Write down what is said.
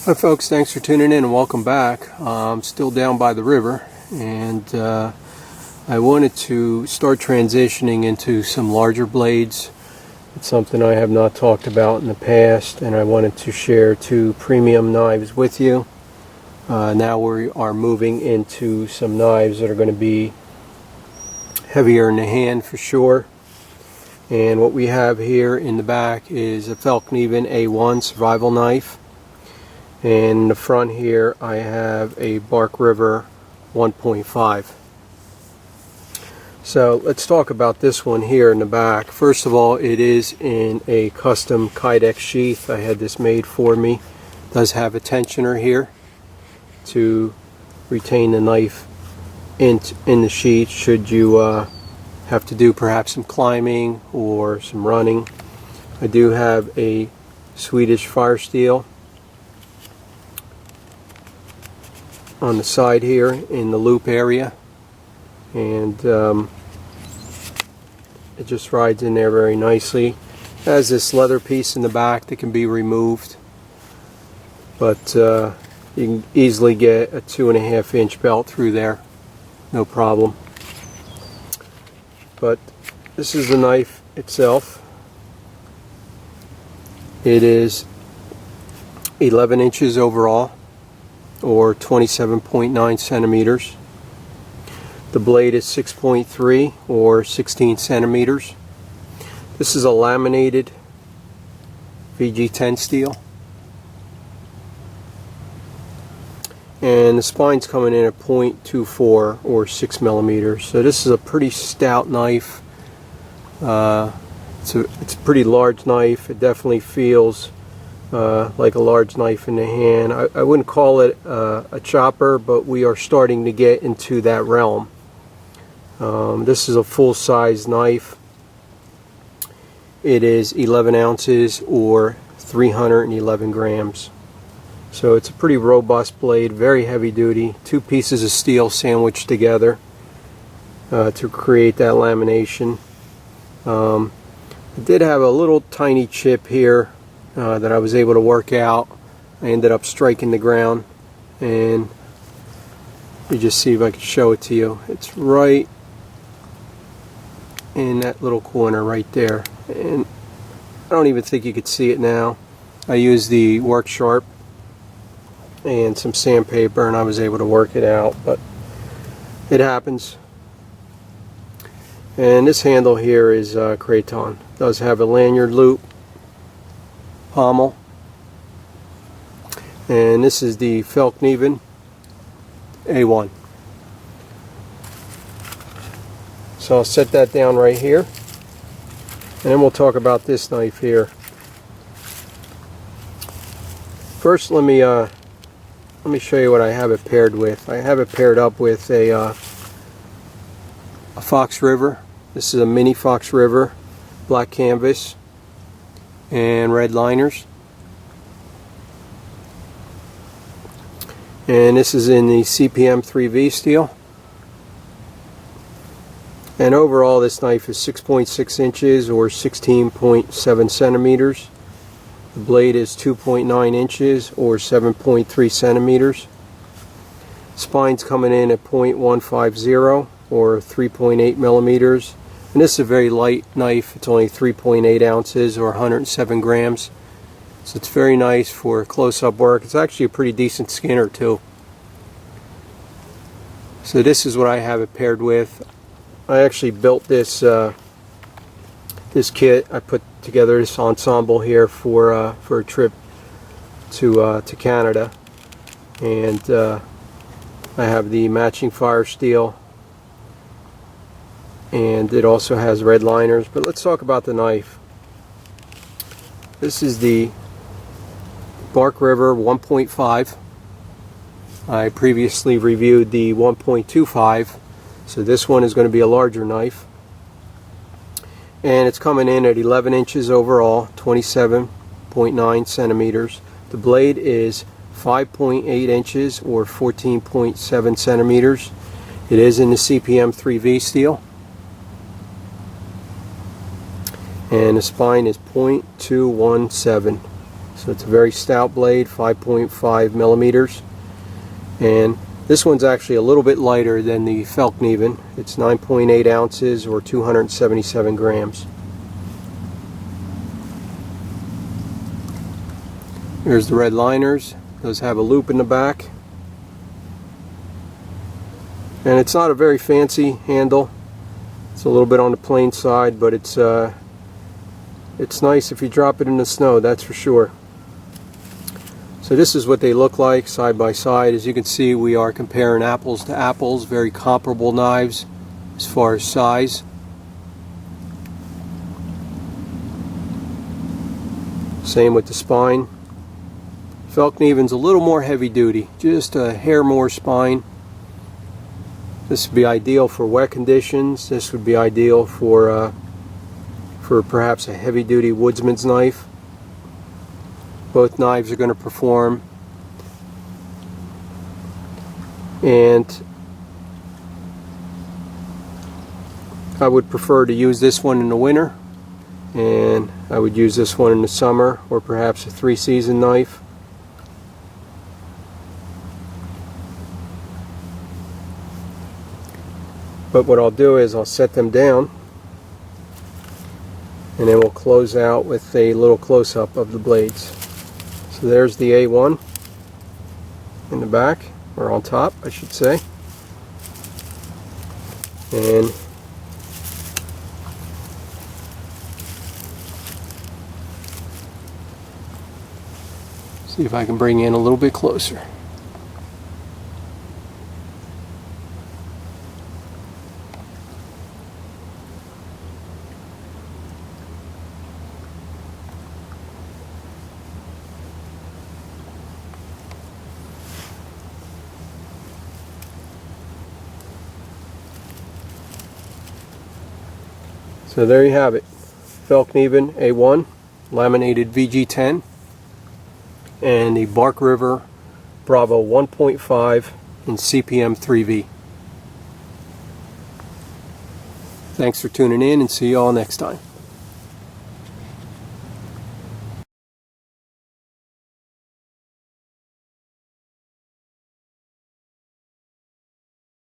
Hi folks, thanks for tuning in and welcome back. I'm still down by the river, and I wanted to start transitioning into some larger blades. It's something I have not talked about in the past, and I wanted to share two premium knives with you. Now we are moving into some knives that are going to be heavier in the hand for sure. And what we have here in the back is a Fallkniven A1 Survival Knife. And in the front here I have a Bark River 1.5. So let's talk about this one here in the back. First of all, it is in a custom Kydex sheath. I had this made for me. It does have a tensioner here to retain the knife in the sheath should you have to do perhaps some climbing or some running. I do have a Swedish firesteel on the side here in the loop area, and it just rides in there very nicely. It has this leather piece in the back that can be removed, but you can easily get a 2.5-inch belt through there, no problem. But this is the knife itself. It is 11 inches overall, or 27.9 centimeters. The blade is 6.3 or 16 centimeters. This is a laminated VG10 steel. And the spine's coming in at 0.24 or 6 millimeters. So this is a pretty stout knife. It's a pretty large knife. It definitely feels like a large knife in the hand. I wouldn't call it a chopper, but we are starting to get into that realm. This is a full-size knife. It is 11 ounces or 311 grams. So it's a pretty robust blade, very heavy duty. Two pieces of steel sandwiched together to create that lamination. It did have a little tiny chip here that I was able to work out. I ended up striking the ground, and you just see if I can show it to you. It's right in that little corner right there, and I don't even think you could see it now. I used the work sharp and some sandpaper and I was able to work it out, but it happens. And this handle here is Kraton. It does have a lanyard loop pommel, and this is the Fallkniven A1. So I'll set that down right here, and then we'll talk about this knife here. First, let me show you what I have it paired with. I have it paired up with a Fox River. This is a mini Fox River, black canvas and red liners. And this is in the CPM 3V steel. And overall this knife is 6.6 inches or 16.7 centimeters. The blade is 2.9 inches or 7.3 centimeters. Spine's coming in at 0.150 or 3.8 millimeters. And this is a very light knife. It's only 3.8 ounces or 107 grams. So it's very nice for close-up work. It's actually a pretty decent skinner too. So this is what I have it paired with. I actually built this this kit. I put together this ensemble here for a trip to Canada, and I have the matching firesteel, and it also has red liners. But let's talk about the knife. This is the Bark River 1.5. I previously reviewed the 1.25, so this one is going to be a larger knife. And it's coming in at 11 inches overall, 27.9 centimeters. The blade is 5.8 inches or 14.7 centimeters. It is in the CPM 3V steel. And the spine is 0.217. So it's a very stout blade, 5.5 millimeters. And this one's actually a little bit lighter than the Fallkniven. It's 9.8 ounces or 277 grams. Here's the red liners. Those have a loop in the back. And it's not a very fancy handle. It's a little bit on the plain side, but it's nice if you drop it in the snow, that's for sure. So this is what they look like side by side. As you can see, we are comparing apples to apples, very comparable knives as far as size. Same with the spine. Fallkniven's a little more heavy duty, just a hair more spine. This would be ideal for wet conditions. This would be ideal for perhaps a heavy duty woodsman's knife. Both knives are going to perform, and I would prefer to use this one in the winter, and I would use this one in the summer, or perhaps a 3-season knife. But what I'll do is I'll set them down, and then we'll close out with a little close-up of the blades. So there's the A1 in the back, or on top I should say. And see if I can bring in a little bit closer. So there you have it, Fallkniven A1, laminated VG10, and the Bark River Bravo 1.5 in CPM 3V. Thanks for tuning in, and see you all next time.